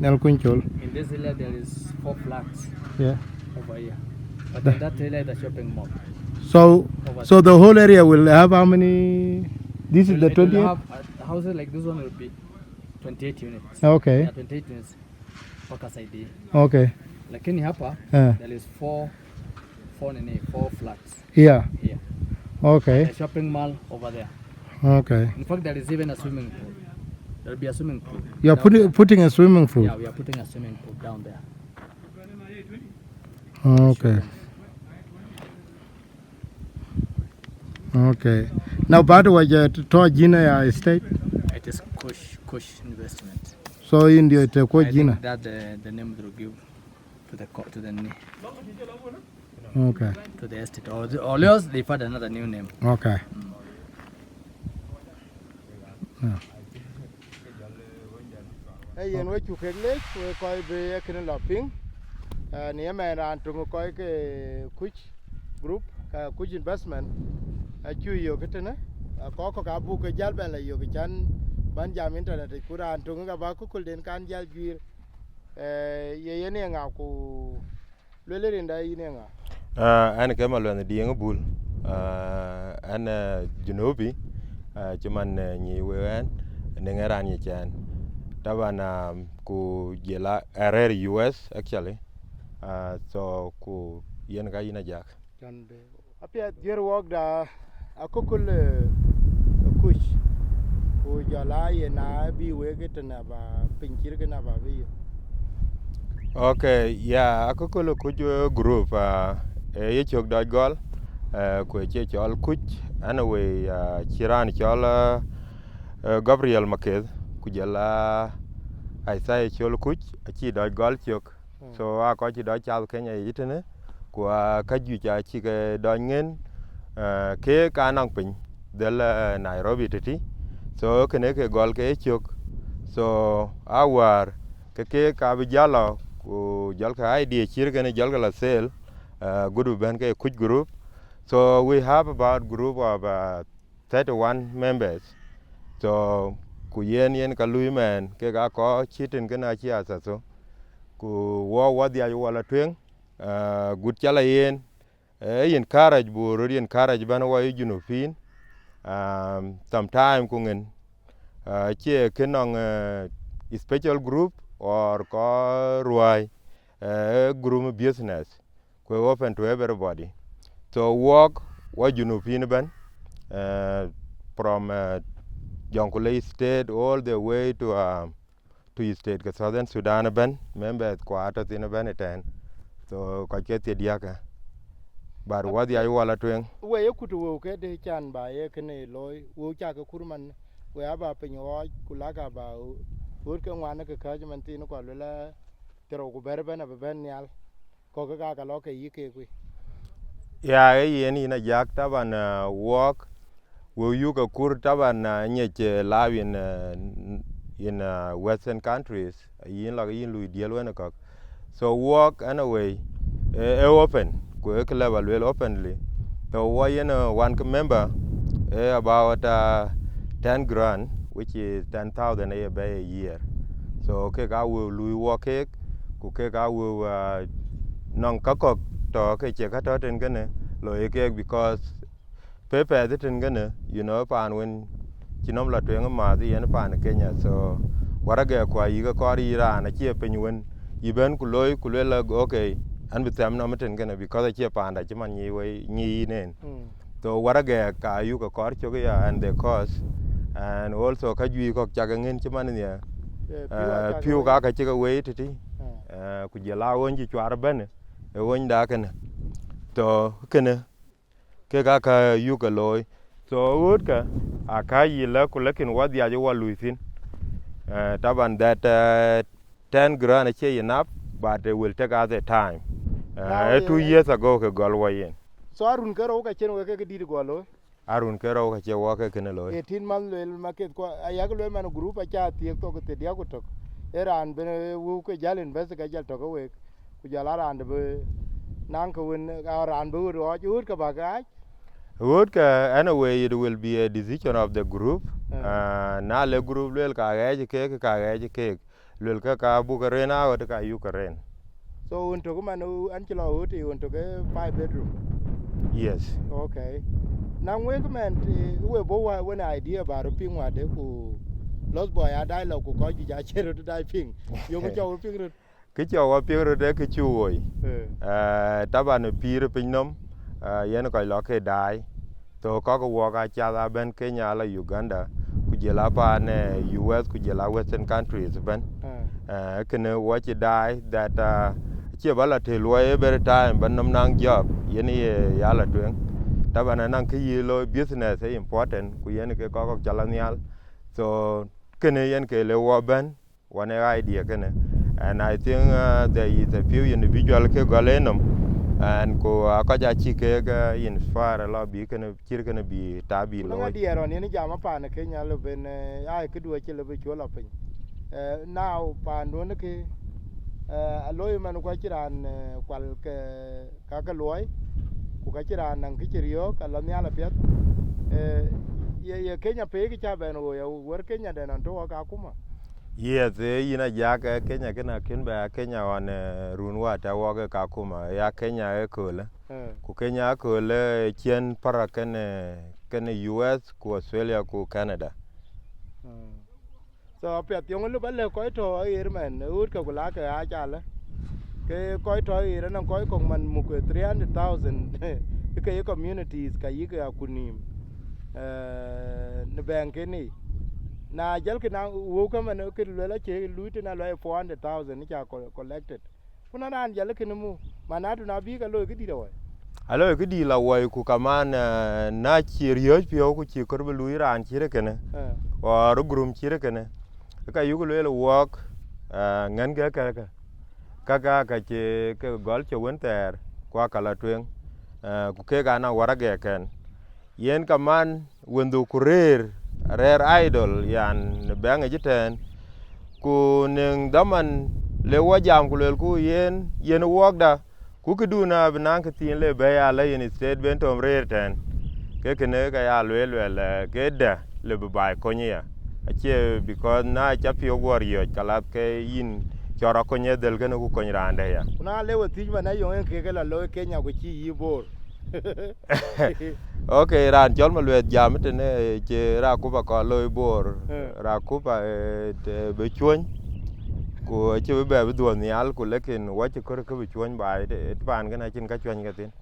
A: nel kun chol
C: In this area there is 4 flats
A: yeah
C: over here. But in that area the shopping mall.
A: so the whole area will have how many this is the
C: It will
A: 20th
C: have houses like this one will be 28 units.
A: okay
C: Yeah, 28 units. Focus ID.
A: okay
C: Lakini hapa
A: uh,
C: there is 4 flats
A: here
C: here.
A: okay
C: A shopping mall over there.
A: okay
C: In fact, there is even a swimming pool. There will be a swimming pool.
A: you are
C: down there.
A: putting a swimming pool
C: Yeah, we are putting a swimming pool down there.
A: okay okay now bado wajatoa jina ya estate
C: It is Kush investment.
A: so hii ndio itakuwa
C: I
A: jina
C: think that the name they will give to the
A: okay
C: to the estate, or else they find another new name.
A: okay yen we chu ke le we koy be ken la ping ni me ran tu koy ke Kuch group ka Kuch investment a chu yo ke tene ko ka bu ke jal ben la yo ke chan ban jam internet ku ran tu ga ba ku kul den kan jal gwir ye ye ne nga ku le le nda yi ne nga
F: أنا كمان لو ندي بول أنا جنوبي cuman nyi wewen nengeran ye chan tabana ku jela RR US actually so ku yen ga ina jak
A: jande apia dear work da akokul Kuch ku jala ye na bi we ke tena ba pinchir ke na ba bi
F: okay yeah akokolo kujo group ye chok da gol ku che chol Kuch ana we chiran chol Gabriel Maketh ku jela Isaiah chol Kuch achi da gol chok so a ko chi da chal Kenya yitene ku ka ju cha chi ke da ngen ke ka nang pin del Nairobi titi so kene ke gol ke chok so awar ke ka bi jalo ku jal ka idea chir gane jal la sale gudu ben ke Kuch group so we have about group of 31 members so ku yen ka lui men ke ga ko chitin gana chi asaso ku wo dia yo la twen gud chala yen yen karaj bu yen karaj ban wa yunu fin sometime ku ngen che kenong special group or ko ruai group business we open to everybody so work wa yunu fin ban from Jonglei State all the way to state ke Southern Sudan ban members quarters in ban ten so ka ke diaka bar wadi ay wala twen
A: we kutu wo ke de chan ba ye kene loy wo cha ka kurman we aba pe nyo kulaga ba wo ke ngwana ke ka man tin ko la tero ku berbe na ben nyal ko ka lo ke yike ku
F: ya yeni na jak taban walk wo yuga kur taban nyeke lawin in western countries yin la yin lui deal when ka so walk anyway open ko e level well openly so why one member about 10 grand which is 10,000 a year so ke ga wo lui walk ke ku ke ga wo non ka ko to ke che ka to ten gane lo e ke because pepe the ten gane pan when chinom la twen ma di en pan Kenya so warage kwa yiga kori ra na che penywen yiben ku loy ku le okay an bitam no meten gane because che pan da chiman yi we ni nen so warage ka yu ka kor cho ya and the cost and also ka ju ko cha ngin chiman ne piu ka che ka we ti ku je la won ji chwar ben e won da kana to kana ke ka yu ka loy so wood ka akayi la ku lekin wadi ya wa luisin taban that 10 grand che enough but it will take other time 2 years ago ke golwa yen
A: so arun kero ka chen we ke di golo
F: arun kero ka che wa ke ne loy
A: 18 man le Maketh ko ayag le man group cha ti to ko te dia ko to eran ben wu ke jalen bes ka jal to ko we ku jala ran be nan ko wen ran be ro ju ka ba ga
F: wood anyway it will be a decision of the group na le group le ka ga ke le ka bu ka rena o ka yu ka ren
A: so un to man an chilo uti un to ke 5 bedroom
F: yes
A: okay now we man we bo wa when idea ba ro ping wa de ku los boy a dai lo ku ko ji ja chero dai ping yo ko jo ping ro
F: ke jo wa ping ro de ke chu oi taban pir pin nom yen ko lo ke dai to ko wo ga cha da ben Kenya la Uganda ku je la pa ne US ku je la western countries ben kene wo chi dai that che bala te lo every time ban nam nang job yen ye ya la twen taban nan ke yi lo business is important ku yen ke ko cha la nyal so kene yen ke le wo ben one idea kene and I think there is a few individual ke galenum and ko akaja chike ga inspire la bi kana chir kana bi tabi lo
A: nga diero ni jama pa na Kenya le ben ai ke duo che le be chola pin now pa ndo ne ke aloy man ko chiran kwal ke ka loy ku ka chiran nan ke chirio ka la nya la pet ye Kenya pe ke cha ben o ya wer Kenya de nan to ka kuma
F: yes ina ja ka Kenya kana kin ba Kenya on runwa ta wo ka kuma ya Kenya e ko le ku Kenya ko le chien para kene US ku Australia ku Canada
A: so pet yong lu ba le ko to ir men ut ka la ka a cha le ke ko to ir nan ko ko man mu ko 300,000 ke communities ka yi ka kunim ne bank ni na jal ke na wo ka man ke le la che lu te na lo 400,000 ni cha collected kuna nan jal ke mu manatu na bi ka lo ke di do
F: alo ke di la wo ku kaman na chirio pio ku chi ko lu iran chire kene or grum chire kene ka yugo le work ngan ga ka che ke gol che wenter kwa kala twen ku ke ga na warage ken yen kaman wendu kurer rare idol yan bange jiten ku ning daman le wajam ku le ku yen work da ku kidu na binan ka tin le be ya le in state bentom rare ten ke kene ka ya le ke da le bai konya ache because na chapi ogwario kala ke yin chora konye del gane ku kony rande ya
A: kuna lewo tijma na yo ke la lo Kenya ku chi yi bor
F: okay ran chol malwet jam tene che ra ku ba ko lo bor ra ku ba be chuon ku che be duon nyal ku lekin wa che kor ke be chuon ba ban gana chin ka chuon ga tin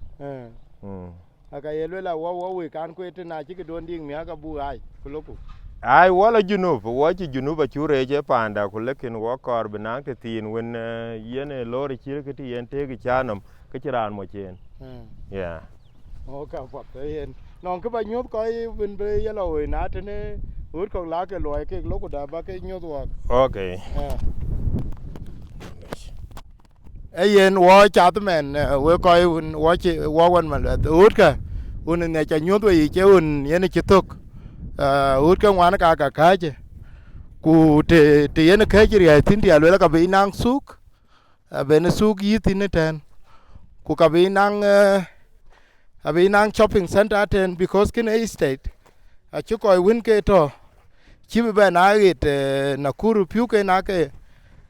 A: aka yelo la wo we kan ku tena chi ke don ding mi aka bu ai ku loku
F: ai wala junub wachi junuba chure je panda kulekin wo kor binang te tin wen yene lori chire ke ti yen te gi chanam ke chiran mo chen yeah
A: Okay, what yen. Non ke ba nyot ko bin be yelo na tene ur ko la ke loy ke lo ko da ba ke nyot wa.
F: Okay.
A: Yen wo chat men we ko wo chi wo wan man ur ka un ne cha nyot we che un yen chi tok. Ur ka wan ka je. Ku te yen ke ji ya tin dia lo ka be nang suk. Be ne suk yi tin ten. Ku ka be nang abi nang shopping center ten because kin estate a chuko win ke to chibi ba na it Nakuru piu ke na ke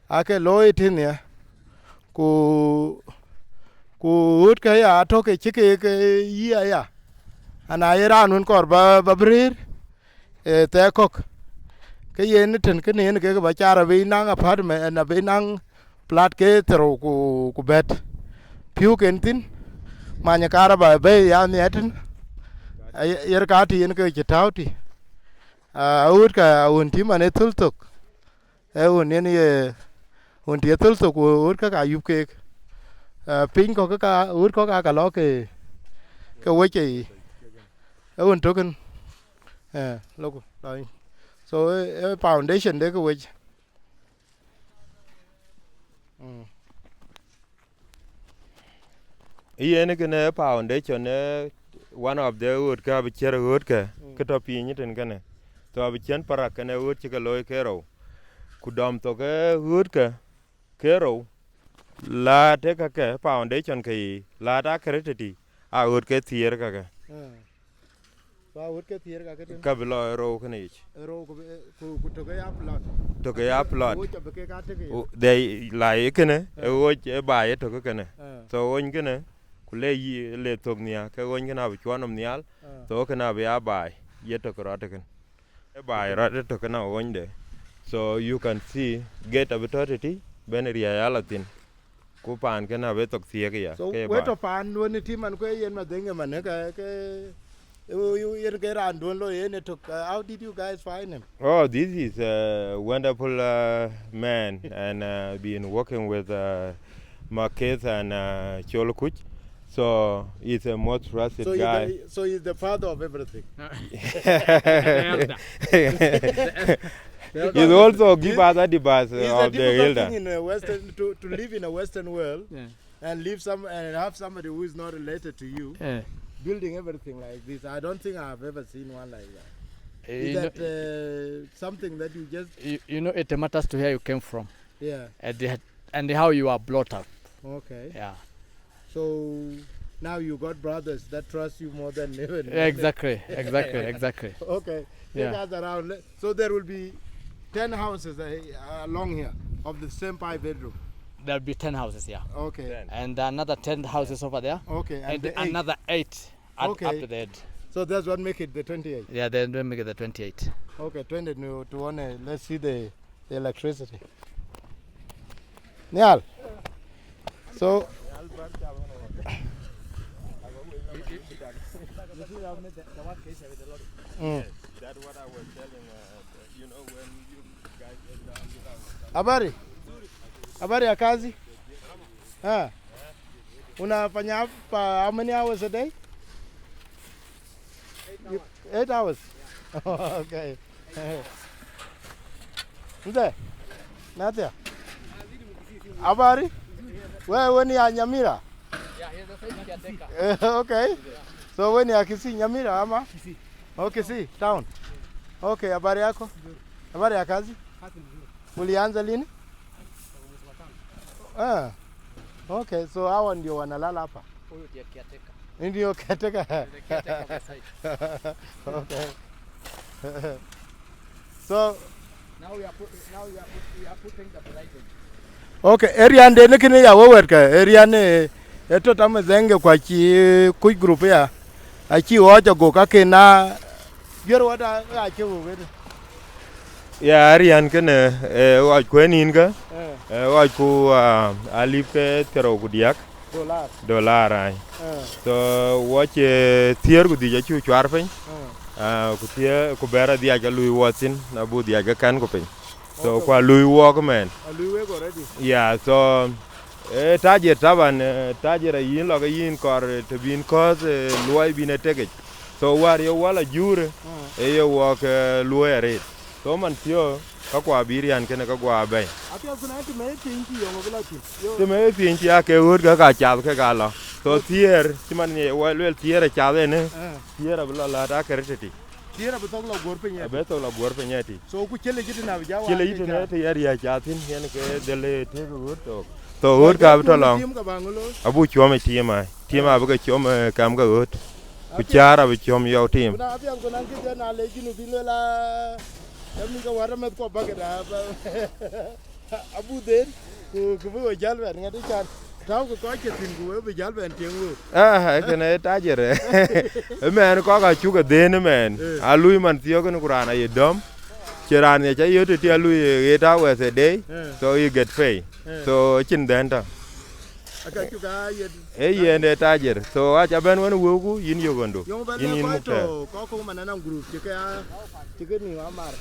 A: ake loy tin ya ku ut ke ya to ke chike ke ya ana iran un kor ba brir te kok ke yen ten ke ne ke ba chara bi nang apartment na bi nang plat ke tro ku bet piu ken tin manya kara ba be ya netin yer ka ti yen ke chitauti ut ka un ti mane tultok un yen ye un ti tultok ut ka yup ke pin ko ka ut ko ka lo ke weche un token logo so foundation de ke weche
F: Yen kene foundation one of the wood ka bi chere wood ka to pinyi ten kene to bi chen para kene wood chika loy kero ku dom to ke wood ka kero la te ka ke foundation ke la da credit a wood ke tier ka ke
A: ba ut ke tier ka ke
F: ka bi lo ro kene ich
A: ro ku to ke upload
F: to ke upload
A: wo ke ke ka te ke
F: de la kene wo e ba ye to kene so won kene le yi le tok nia ke won kana bi chwanom nial to kana bi abai ye to krote ken e bai rate to kana won de so you can see get a authority ben ria yalatin ku pan kana be tok tie ya
A: so
F: ke
A: we
F: ba
A: to pan woni ti man ko yen ma denge man ke you yen ke ran don lo yen to how did you guys find him?
F: Oh, this is a wonderful man and been working with Maketh and Chol Kuch. So he's a most trusted guy.
A: So he's the father of everything.
F: He's also give us advice
A: It's
F: of
A: a
F: the
A: difficult
F: elder.
A: thing in a Western to live in a Western world and live and have somebody who is not related to you building everything like this. I don't think I've ever seen one like that. Is that something that you just
C: you know it matters to where you came from.
A: Yeah.
C: And how you are brought up.
A: Okay.
C: Yeah.
A: So now you got brothers that trust you more than ever.
C: Exactly.
A: Okay. Take us around. So there will be 10 houses along here of the same 5-bedroom.
C: There'll be 10 houses, yeah.
A: Okay.
F: 10.
C: And another 10 houses over there.
A: Okay.
C: And another 8 after that.
A: So that's what make it the 28.
C: Yeah, then we make it the 28.
A: Okay, 20 to one. Let's see the electricity. Nial. So.
F: That's what I was telling, you know, when you guys get down without.
A: Habari ya kazi? Unafanya hapa how many hours a day? 8 hours. Okay. Mzee. Natia. Habari? Wewe ni ya Nyamira?
C: Yeah, he's the same caretaker.
A: Okay. So wewe ni ya Kisii Nyamira ama? Kisii. Okay, Kisii town. Okay, habari yako? Habari ya kazi? Ulianza lini? Okay, so hawa ndio wanalala hapa.
C: Huyu ndiye caretaker.
A: Ndio caretaker. Okay. So
C: Now we are putting the lighting.
A: okay, area ndene kine ya wewerka area ne eto tamezenge kwa chi Kuch group ya achi oja go kake na gero wada achi wede.
F: Yeah, Arian kene wa kwenin ga wa ku alip ke tero gudiak dollar ai. So watch tier gudi ja chu chwar pen ku tie ku bera dia ga lui watin na bu dia ga kan ko pen. So kwa lui walk man.
A: Lui work already.
F: Yeah, so Tajir taban tajir yin lo yin kor to bin cause loy bin tege so war yo wala jure e yo wok loy re so man tio ka kwa birian kene ka kwa bay
A: apia kuna ti me pinki yo ngobla ti
F: to me pinki ake ur ka cha ke ga lo so tier ti man ye wel tier cha ne tier bla la ta kereti
A: tier ba togla gor penya
F: be to la gor penyati
A: so ku chele jiti na jawa
F: chele yito ne te yar ya cha tin yen ke dele te ur to ur ka to lo abu chome tiema bu ka chome kam ga ur ku chara bu chom yo tim
A: na apia kuna ki na le jinu bilela mi ka wara met ko bagada abu den ku bu jalben ngati chan taw ko ke tin ku bu jalben tengu
F: kene tajere men ko ka chu ga den men alui man tiyo kun kurana ye dom chiran ye cha yote ti alui ye ta we se day so you get pay so chin denta
A: aka chu ga ye
F: ye ne tajer so acha ben won wogu yin yogondo yin mukta
A: ko manana group ke ni amar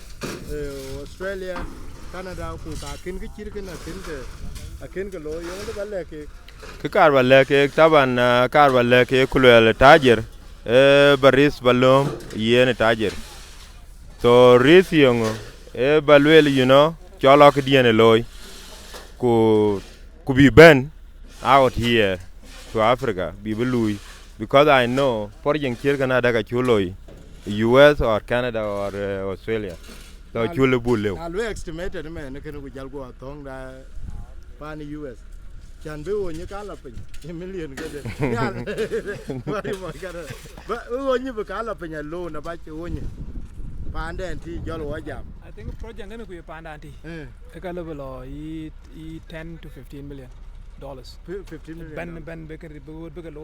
A: Australia Canada ku ka kin ke chir kin akin ke lo yo de balle ke
F: kar balle ke taban kar balle ke kulel tajer baris balom yen tajer so ris yongo balwel cholo ke diene loy ku bi ben out here to Africa bi belui because I know for yen chir kana daga chuloi US or Canada or Australia so chule bulle
A: alwe estimated men ke ku jalgo atong da pan US chan be wonye kala pin million ke de mari mo kara ba wonye be kala pin lo na ba che wonye pande anti jolo wajam
B: I think project ngene ku pande anti e ka level i 10 to 15 million dollars
A: 15 million
B: ben be ke be lo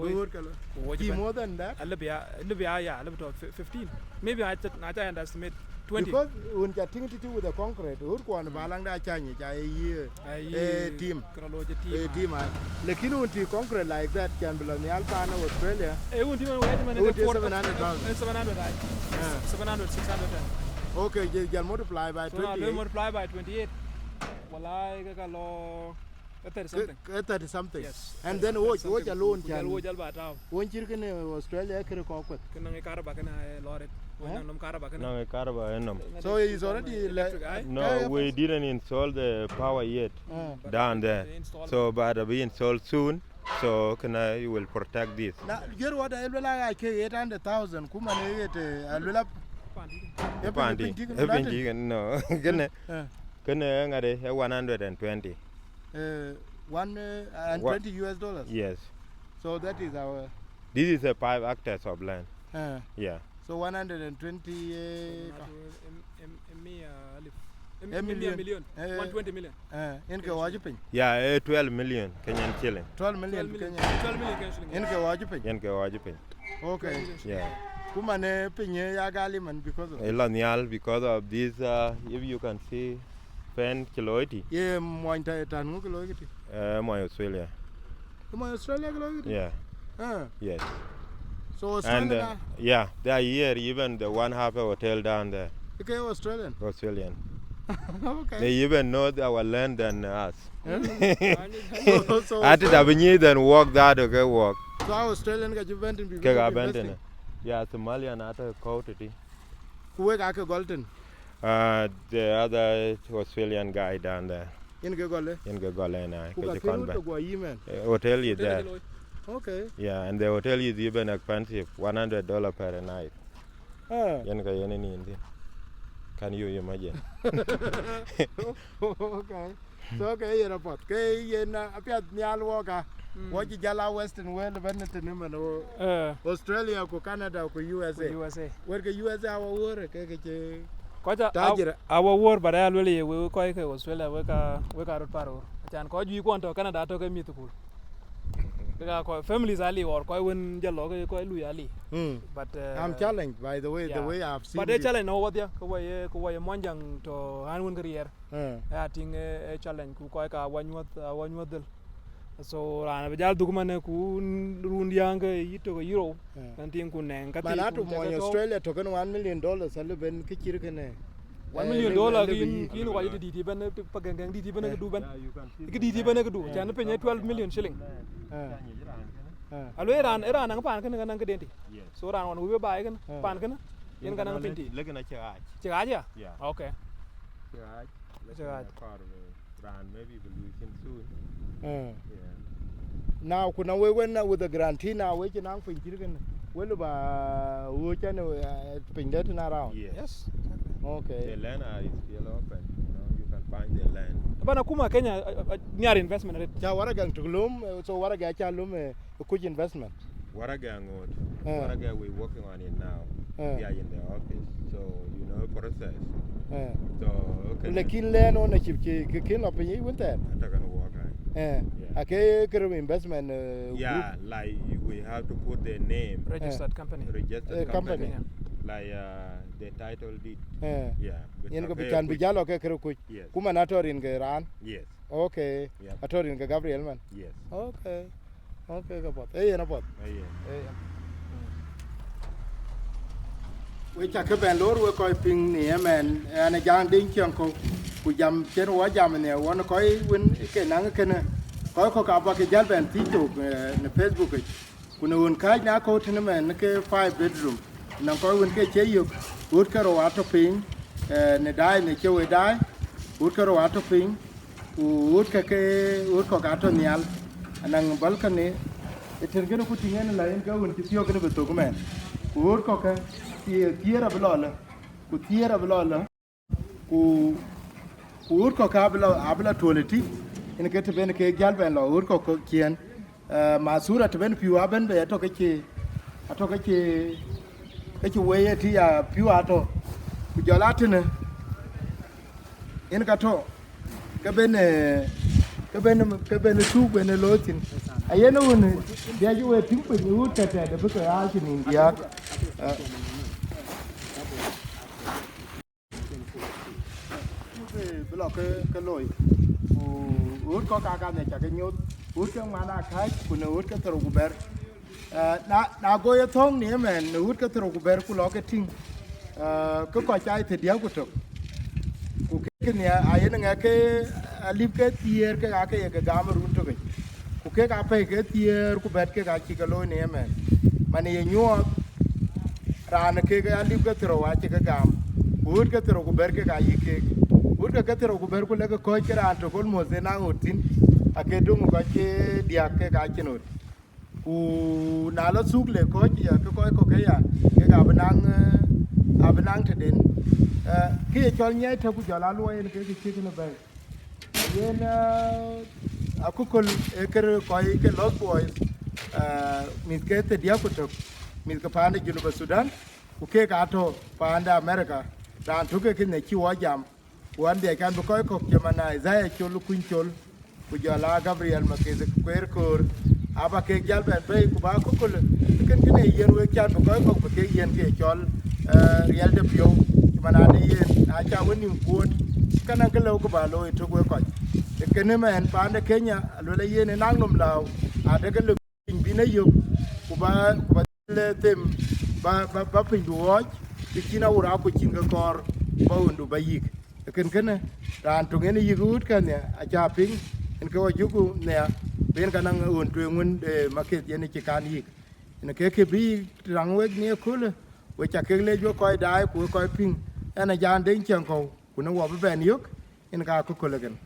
A: more than that
B: yeah a little bit 15 maybe I underestimate 20
A: because when you think to with the concrete who ko na balang da chanyi cha team team lakini unti concrete like that can be on the alpha na Australia
B: unti man 700 600
A: okay you multiply by 28
B: so multiply by 28 wallahi ka lo 30 something
A: yes and then watch alone can
B: watch alba taw
A: won chirkene Australia kere ko kwet
B: kana ngai karaba kana loret nam karaba kana
F: no karaba enom
A: so he's already
F: no we didn't install the power yet down there so but we install soon so kana you will protect this
A: now here what I will like 800,000 kuma ne yete alula
F: pandi no kana ngade 120
A: $120 US.
F: Yes.
A: So that is our.
F: This is a 5 hectares of land. Yeah.
A: So 120.
B: million. 120 million.
A: In ke wajipin.
F: Yeah, 12 million Kenyan shilling.
A: 12 million Kenyan shilling. In ke wajipin.
F: In ke wajipin.
A: Okay.
F: Yeah.
A: Kuma ne pinye ya gali man because of.
F: Elanial because of this. If you can see. Kiloiti.
A: Yeah, more than kiloiti.
F: My Australia.
A: My Australia kiloiti.
F: Yeah. Yes.
A: So Australia.
F: And yeah, they are here. Even the one half a hotel down there.
A: Okay, Australian.
F: Okay. They even know our land than us.
A: So
F: at the then walk that okay walk.
A: So Australian ka juventin bi.
F: Ka yeah, Somalian at a county.
A: Kuwe ka ke Golden.
F: The other Australian guy down there.
A: In Gagole?
F: In Gagole,
A: and
F: hotel is there.
A: Okay.
F: Yeah, and the hotel is even expensive, $100 per night. Can you imagine?
A: Okay. So okay, you're a pot. Okay, you're not a nyal walker. What you jala Western world, Australia, Canada, USA. Where the USA our work?
B: Koja our war but I really we ko ke Australia we ka rot paro chan ko ju ko to Canada to ke mitukul ka ko families ali or ko won jalo ko lu ali but
A: I'm challenged by the way I've seen
B: but they challenge no what ya ko way monjang to han won career I think a challenge ku ko ka wanyot dal so rana bejal dugumane ku run yang yito ko euro kantin ku nen
A: manatu mo Australia to $1 million alle ben kichir kene
B: $1 million kin wa di di ban pagang di ban du ban di ban du chan pe 12 million shilling alo Iran ang pan kan nang kedenti so ran on we bai kan pan kan yen kan nang pinti
F: lagi na
B: cek aja okay
F: ran maybe evolution soon
A: now kuna we when with the guarantee now we can nang pinti kan we lo ba wo chan pindet na round
B: yes
A: okay
F: the land is still open, you can find the land.
B: Bana kuma Kenya near investment rate.
A: Ja waragang tulum so waraga cha lum Kuch investment.
F: Waragang we're working on it now. We are in the office, so you know process. So okay.
A: Lekin land ownership ki kin lo pinyi wunta.
F: Atakan work.
A: Okay, kero investment
F: yeah,
A: group.
F: like we have to put the name
B: Registered company.
F: Registered company. Like the title deed. Yeah.
A: Yen ko bikan bijalo ke kero Kuch.
F: Yes.
A: Kuma natorin ke ran.
F: Yes.
A: Okay. Atorin ke Gabriel man.
F: Yes.
A: Okay. Okay ka bot. Na bot. We cha ke ben lor we ko ping ni men ana jang ding chang ko ku jam chen wa jam ne won ko win ke nang ke ne ko ka ba ke jal ben ti to ne Facebook ku ne won ka na ko tin men ke 5 bedroom nang ko won ke che yu ut ka ro ato ping ne dai ne che we dai ut ka ro ato ping ut ko ka to nyal nang balkan ne iter geno ku tingen la en ka won ti yo ke ne to men ut ko ka tiera blola ku ut ko ka abla toleti en ke te ben ke gal ben lo ut ko kien masura te ben piwa ben be to ke weye ti ya piwa to ku jolatine en ka to ke ben tu ben lotin ayeno woni dia ju we ping pe ut te de be ko a chi nin dia block cái lối út có cả này chả cái nhốt út cái mà na khai của nó út cái tàu cuber na goya thong nè men út cái tàu cuber của lo cái ting cái coi trái thì đéo của trục của cái này ai nó nghe cái lip cái tier cái gam run trục của cái phải cái tier của bed cái chỉ cái lối nè men mà này nhua ra nó cái lip cái tàu á chỉ cái gam út cái tàu cuber cái cái urka katero ku ber ku lega ko kira to kol mo zena ngutin ake dungu ka ke dia ke ka kinot ku na lo suk le ko ya ko ke ya ke ga abanang te den ke chol nyai ta ku jala lo en ke ke ne ba yen akukol eker ko ke los boys mit ke te dia ku to mit ka pande Junuba Sudan ku ke ka to pande America dan to ke ne ki wa jam wan dia kan ko jamana Isaiah chol kun chol ku jala Gabriel Maketh Kuer Khor aba ke jal ben be ku ba ko ken ne yen we chat ko ke yen ke chol real de pio jamana de yen a cha woni ko kana ke lo ko ba lo to ko ken men pa de Kenya lo le yen nang nom law a de ke lo bi ne yo ku ba le tem ba pin duo ki kina ura ko kinga kor ba undu ba yik ken ran to ngene yigut kan ya acha ping en ko juku ne ben kan un tu ngun de Maketh yen ci kan yik en ke bi rang wek ne kul we cha ke le jo ko dai ku ko ping en jan den chen ko ku no wo ben yok en ka ko le gen